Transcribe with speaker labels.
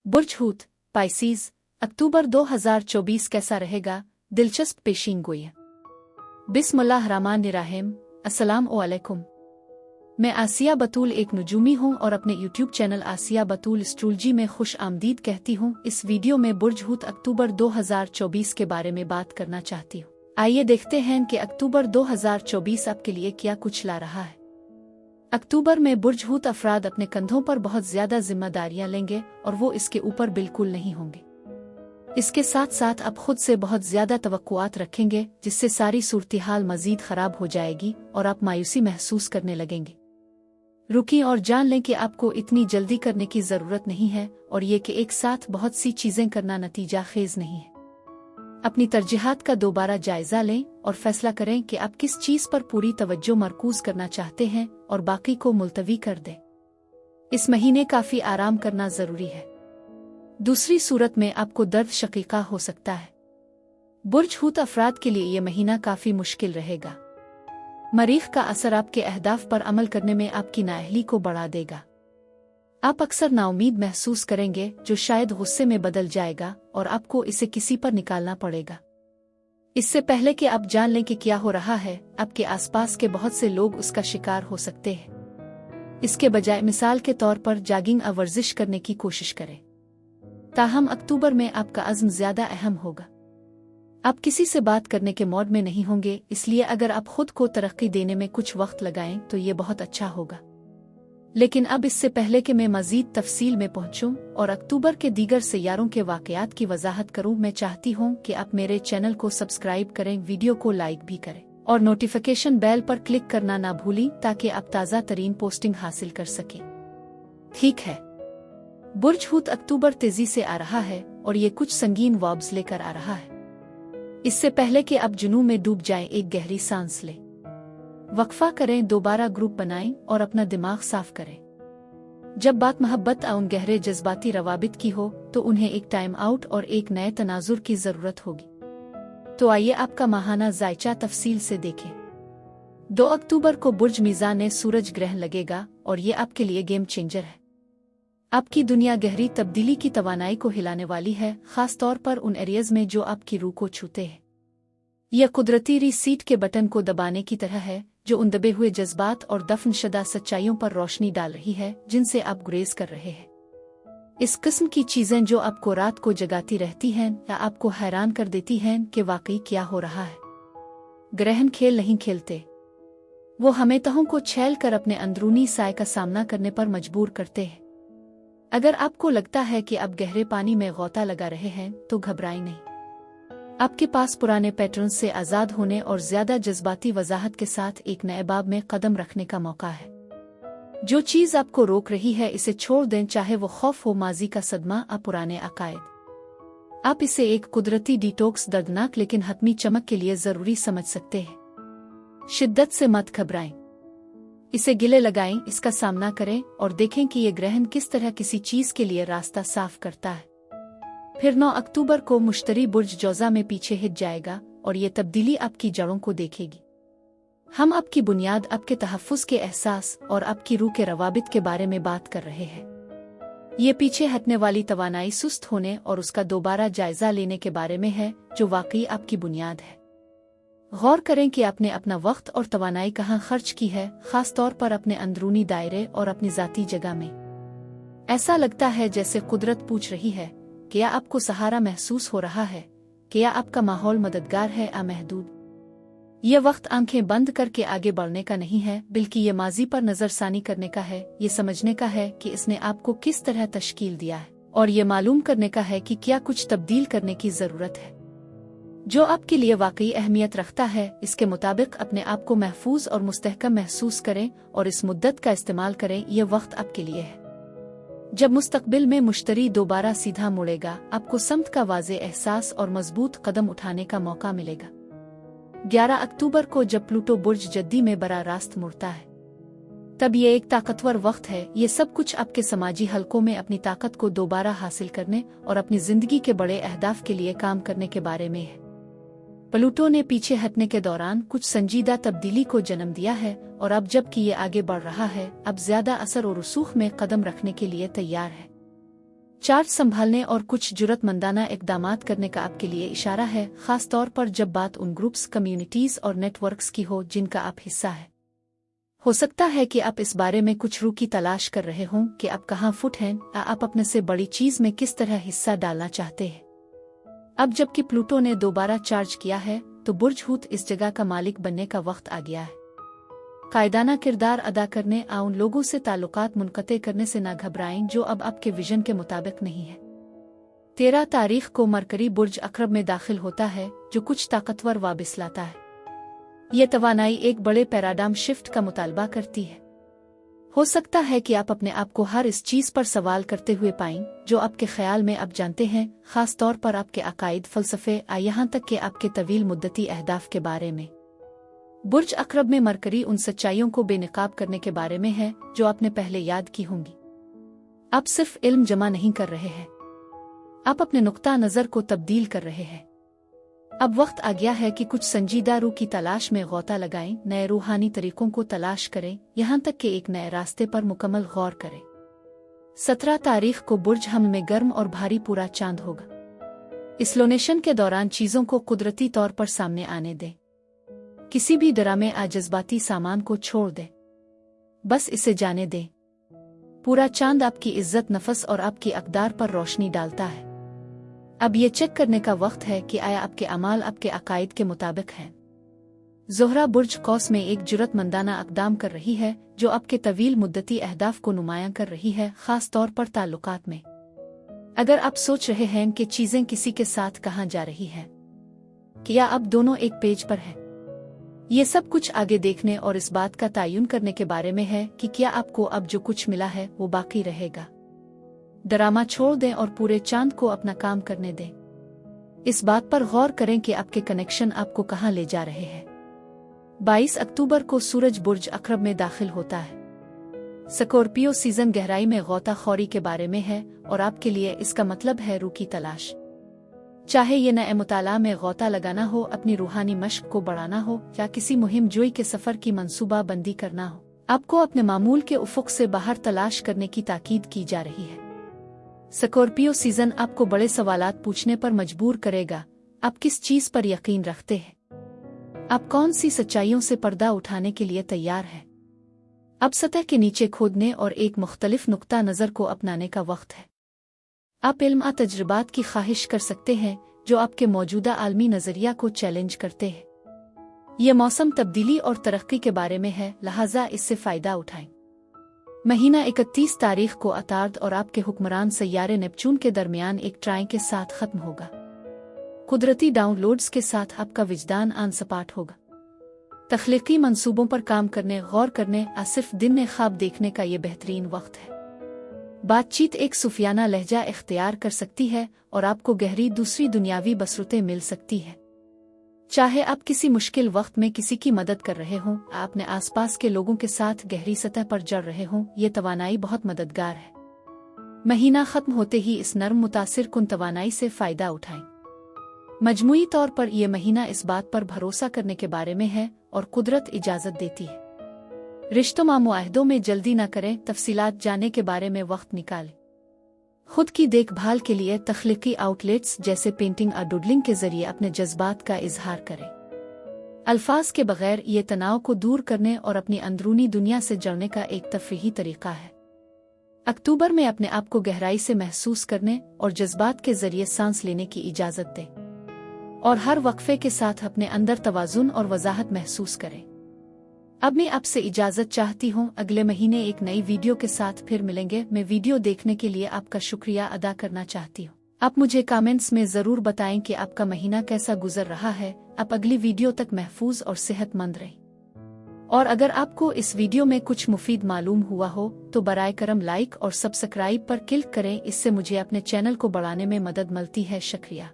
Speaker 1: बुर्ज हूत, Pisces, अक्टूबर 2024 कैसा रहेगा? दिलचस्प पेशीनगोई। बिस्मिल्लाहिर्रहमानिर्रहीम। अस्सलाम वालेकुम। मैं आसिया बतूल एक नजूमी हूँ और अपने यूट्यूब चैनल आसिया बतूल एस्ट्रोलॉजी में खुश आमदीद कहती हूँ। इस वीडियो में बुर्ज हूत अक्टूबर 2024 के बारे में बात करना चाहती हूँ। आइए देखते हैं कि अक्टूबर 2024 आपके लिए क्या कुछ ला रहा है। अक्टूबर में बुर्ज हूत अफराद अपने कंधों पर बहुत ज्यादा जिम्मेदारियां लेंगे और वो इसके ऊपर बिल्कुल नहीं होंगे। इसके साथ साथ आप खुद से बहुत ज्यादा तवक्कुआत रखेंगे, जिससे सारी सूरत-ए-हाल मजीद खराब हो जाएगी और आप मायूसी महसूस करने लगेंगे। रुकिए और जान लें कि आपको इतनी जल्दी करने की जरूरत नहीं है और ये कि एक साथ बहुत सी चीजें करना नतीजा खेज नहीं है। अपनी तरजीहात का दोबारा जायजा लें और फैसला करें कि आप किस चीज पर पूरी तवज्जो मरकूज करना चाहते हैं और बाकी को मुलतवी कर दें। इस महीने काफी आराम करना जरूरी है। दूसरी सूरत में आपको दर्द शकीका हो सकता है। बुर्ज हूत अफराद के लिए ये महीना काफी मुश्किल रहेगा। मरीख का असर आपके अहदाफ पर अमल करने में आपकी नाअहली को बढ़ा देगा। आप अक्सर नाउमीद महसूस करेंगे, जो शायद गुस्से में बदल जाएगा और आपको इसे किसी पर निकालना पड़ेगा। इससे पहले कि आप जान लें कि क्या हो रहा है, आपके आसपास के बहुत से लोग उसका शिकार हो सकते हैं। इसके बजाय मिसाल के तौर पर जॉगिंग या वर्जिश करने की कोशिश करें। ताहम अक्टूबर में आपका अज़्म ज्यादा अहम होगा। आप किसी से बात करने के मोड में नहीं होंगे, इसलिए अगर आप खुद को तरक्की देने में कुछ वक्त लगाएं तो ये बहुत अच्छा होगा। लेकिन अब इससे पहले कि मैं मजीद तफसील में पहुंचूं और अक्टूबर के दीगर सैयारों के वाकयात की वजाहत करूं, मैं चाहती हूं कि आप मेरे चैनल को सब्सक्राइब करें, वीडियो को लाइक भी करें और नोटिफिकेशन बेल पर क्लिक करना ना भूलें ताकि आप ताज़ा तरीन पोस्टिंग हासिल कर सकें। ठीक है, बुर्ज हूत अक्टूबर तेजी से आ रहा है और ये कुछ संगीन वाब्स लेकर आ रहा है। इससे पहले कि आप जुनून में डूब जाएं, एक गहरी सांस लें, वक्फा करें, दोबारा ग्रुप बनाएं और अपना दिमाग साफ करें। जब बात मोहब्बत और उन गहरे जज्बाती रवाबित की हो तो उन्हें एक टाइम आउट और एक नए तनाजुर की जरूरत होगी। तो आइए आपका माहाना जायचा तफसील से देखें। 2 अक्टूबर को बुर्ज मीज़ान में सूरज ग्रहण लगेगा और ये आपके लिए गेम चेंजर है। आपकी दुनिया गहरी तब्दीली की तवानाई को हिलाने वाली है, खास तौर पर उन एरियाज में जो आपकी रूह को छूते हैं। यह कुदरती रीसीट के बटन को दबाने की तरह है, जो उन दबे हुए जज्बात और दफनशदा सच्चाइयों पर रोशनी डाल रही है जिनसे आप गुरेज कर रहे हैं। इस किस्म की चीजें जो आपको रात को जगाती रहती हैं या आपको हैरान कर देती हैं कि वाकई क्या हो रहा है। ग्रहण खेल नहीं खेलते, वो हमें तहों को छेल कर अपने अंदरूनी साए का सामना करने पर मजबूर करते हैं। अगर आपको लगता है कि आप गहरे पानी में गोता लगा रहे हैं तो घबराएं नहीं। आपके पास पुराने पैटर्न से आज़ाद होने और ज्यादा जज्बाती वजाहत के साथ एक नए बाब में कदम रखने का मौका है। जो चीज आपको रोक रही है इसे छोड़ दें, चाहे वो खौफ हो, माजी का सदमा या पुराने अकायद। आप इसे एक कुदरती डिटॉक्स, दर्दनाक लेकिन हतमी चमक के लिए जरूरी समझ सकते हैं। शिद्दत से मत घबराएं, इसे गिले लगाएं, इसका सामना करें और देखें कि ये ग्रहण किस तरह किसी चीज के लिए रास्ता साफ करता है। फिर 9 अक्टूबर को मुश्तरी बुर्ज जौज़ा में पीछे हिट जाएगा और ये तब्दीली आपकी जड़ों को देखेगी। हम आपकी बुनियाद, आपके तहफ़्फ़ुज़ के एहसास और आपकी रूह के रवाबित के बारे में बात कर रहे हैं। ये पीछे हटने वाली तवानाई सुस्त होने और उसका दोबारा जायजा लेने के बारे में है, जो वाकई आपकी बुनियाद है। गौर करें कि आपने अपना वक्त और तवानाई कहाँ खर्च की है, खास तौर पर अपने अंदरूनी दायरे और अपनी ज़ाती जगह में। ऐसा लगता है जैसे कुदरत पूछ रही है, क्या आपको सहारा महसूस हो रहा है? क्या आपका माहौल मददगार है या महदूद? यह वक्त आंखें बंद करके आगे बढ़ने का नहीं है, बल्कि ये माजी पर नजरसानी करने का है, ये समझने का है कि इसने आपको किस तरह तश्कील दिया है और ये मालूम करने का है कि क्या कुछ तब्दील करने की जरूरत है। जो आपके लिए वाकई अहमियत रखता है, इसके मुताबिक अपने आप को महफूज और मुस्तहकम महसूस करें और इस मुद्दत का इस्तेमाल करें। यह वक्त आपके लिए है। जब मुस्तकबिल में मुश्तरी दोबारा सीधा मुड़ेगा, आपको समत का वाज़े एहसास और मजबूत कदम उठाने का मौका मिलेगा। 11 अक्टूबर को जब प्लूटो बुर्ज जद्दी में बरा रास्त मुड़ता है, तब ये एक ताकतवर वक्त है। ये सब कुछ आपके समाजी हलकों में अपनी ताकत को दोबारा हासिल करने और अपनी जिंदगी के बड़े अहदाफ के लिए काम करने के बारे में है। प्लूटो ने पीछे हटने के दौरान कुछ संजीदा तब्दीली को जन्म दिया है और अब जबकि ये आगे बढ़ रहा है, अब ज्यादा असर और रसूख में कदम रखने के लिए तैयार है। चार्ज संभालने और कुछ जुर्रतमंदाना इक़दामात करने का आपके लिए इशारा है, खास तौर पर जब बात उन ग्रुप्स, कम्युनिटीज़ और नेटवर्क्स की हो जिनका आप हिस्सा है। हो सकता है कि आप इस बारे में कुछ रूह की तलाश कर रहे हों कि आप कहाँ फुट हैं या आप अपने से बड़ी चीज़ में किस तरह हिस्सा डालना चाहते हैं। अब जबकि प्लूटो ने दोबारा चार्ज किया है तो बुर्ज हूत इस जगह का मालिक बनने का वक्त आ गया है। कायदाना किरदार अदा करने आ उन लोगों से ताल्लुकात मुनक़ते करने से ना घबराएं जो अब आपके विजन के मुताबिक नहीं है। 13 तारीख को मरकरी बुर्ज अक़रब में दाखिल होता है जो कुछ ताकतवर वाबिस लाता है। ये तवानाई एक बड़े पैराडाइम शिफ्ट का मुतालबा करती है। हो सकता है कि आप अपने आप को हर इस चीज़ पर सवाल करते हुए पाएं जो आपके ख्याल में आप जानते हैं, खास तौर पर आपके अकायद, फ़लसफ़े या यहाँ तक कि आपके तवील मुद्दती अहदाफ के बारे में। बुर्ज अक़रब में मरकरी उन सच्चाइयों को बेनकाब करने के बारे में है जो आपने पहले याद की होंगी। आप सिर्फ इल्म जमा नहीं कर रहे हैं, आप अपने नुक्ता नज़र को तब्दील कर रहे हैं। अब वक्त आ गया है कि कुछ संजीदा रूह की तलाश में गौता लगाएं, नए रूहानी तरीकों को तलाश करें, यहाँ तक कि एक नए रास्ते पर मुकम्मल गौर करें। 17 तारीख को बुर्ज हम में गर्म और भारी पूरा चांद होगा। इस लोनेशन के दौरान चीज़ों को कुदरती तौर पर सामने आने दें। किसी भी ड्रामे या जज्बाती सामान को छोड़ दें, बस इसे जाने दें। पूरा चांद आपकी इज्जत, नफस और आपकी अक़दार पर रोशनी डालता है। अब ये चेक करने का वक्त है कि आया आपके अमाल आपके अकायद के मुताबिक हैं। ज़ोहरा बुर्ज कौस में एक जुर्रतमंदाना इक़दाम कर रही है जो आपके तवील मुद्दती अहदाफ को नुमायां कर रही है, खास तौर पर ताल्लुकात में। अगर आप सोच रहे हैं कि चीज़ें किसी के साथ कहाँ जा रही हैं, क्या आप दोनों एक पेज पर हैं, ये सब कुछ आगे देखने और इस बात का तयन करने के बारे में है कि क्या आपको अब जो कुछ मिला है वो बाकी रहेगा। ड्रामा छोड़ दें और पूरे चांद को अपना काम करने दें। इस बात पर गौर करें कि आपके कनेक्शन आपको कहाँ ले जा रहे हैं। 22 अक्टूबर को सूरज बुर्ज अक़रब में दाखिल होता है। स्कॉर्पियो सीजन गहराई में गौताखोरी के बारे में है और आपके लिए इसका मतलब है रूह की तलाश। चाहे ये नए मुताला में गौता लगाना हो, अपनी रूहानी मश्क को बढ़ाना हो या किसी मुहिम जोई के सफ़र की मंसूबा बंदी करना हो, आपको अपने मामूल के उफ़ुक़ से बाहर तलाश करने की ताकीद की जा रही है। स्कॉर्पियो सीजन आपको बड़े सवालात पूछने पर मजबूर करेगा। आप किस चीज़ पर यकीन रखते हैं? आप कौन सी सच्चाइयों से पर्दा उठाने के लिए तैयार हैं? अब सतह के नीचे खोदने और एक मुख्तलिफ नुक्ता नज़र को अपनाने का वक्त है। आप इल्म तजुर्बात की ख्वाहिश कर सकते हैं जो आपके मौजूदा आलमी नज़रिया को चैलेंज करते हैं। ये मौसम तब्दीली और तरक्की के बारे में है, लिहाजा इससे फ़ायदा उठाएं। महीना 31 तारीख को अतार्द और आपके हुक्मरान सैयारे नेपच्यून के दरमियान एक ट्राई के साथ ख़त्म होगा। कुदरती डाउनलोड्स के साथ आपका विजदान आन सपाट होगा। तख्लीकी मंसूबों पर काम करने, गौर करने या सिर्फ दिन में ख्वाब देखने का ये बेहतरीन वक्त है। बातचीत एक सूफियाना लहजा इख्तियार कर सकती है और आपको गहरी दूसरी दुनियावी बसरतें मिल सकती है। चाहे आप किसी मुश्किल वक्त में किसी की मदद कर रहे हों, अपने आसपास के लोगों के साथ गहरी सतह पर जड़ रहे हों, ये तवानाई बहुत मददगार है। महीना ख़त्म होते ही इस नर्म मुतासिर कुन तवानाई से फ़ायदा उठाएं। मजमूई तौर पर यह महीना इस बात पर भरोसा करने के बारे में है और कुदरत इजाज़त देती है। रिश्तों मुआहदों में जल्दी न करें, तफसीलात जानने के बारे में वक्त निकालें। खुद की देखभाल के लिए तख्लीकी आउटलेट्स जैसे पेंटिंग और डुडलिंग के जरिए अपने जज्बात का इजहार करें। अल्फाज के बगैर ये तनाव को दूर करने और अपनी अंदरूनी दुनिया से जुड़ने का एक तफरीही तरीका है। अक्टूबर में अपने आप को गहराई से महसूस करने और जज्बात के जरिए सांस लेने की इजाज़त दें और हर वक्फे के साथ अपने अंदर तवाज़ुन और वजाहत महसूस करें। अब मैं आपसे इजाज़त चाहती हूँ। अगले महीने एक नई वीडियो के साथ फिर मिलेंगे। मैं वीडियो देखने के लिए आपका शुक्रिया अदा करना चाहती हूँ। आप मुझे कमेंट्स में ज़रूर बताएं कि आपका महीना कैसा गुजर रहा है। आप अगली वीडियो तक महफूज और सेहतमंद रहें। और अगर आपको इस वीडियो में कुछ मुफीद मालूम हुआ हो तो बराए करम लाइक और सब्सक्राइब पर क्लिक करें। इससे मुझे अपने चैनल को बढ़ाने में मदद मिलती है। शुक्रिया।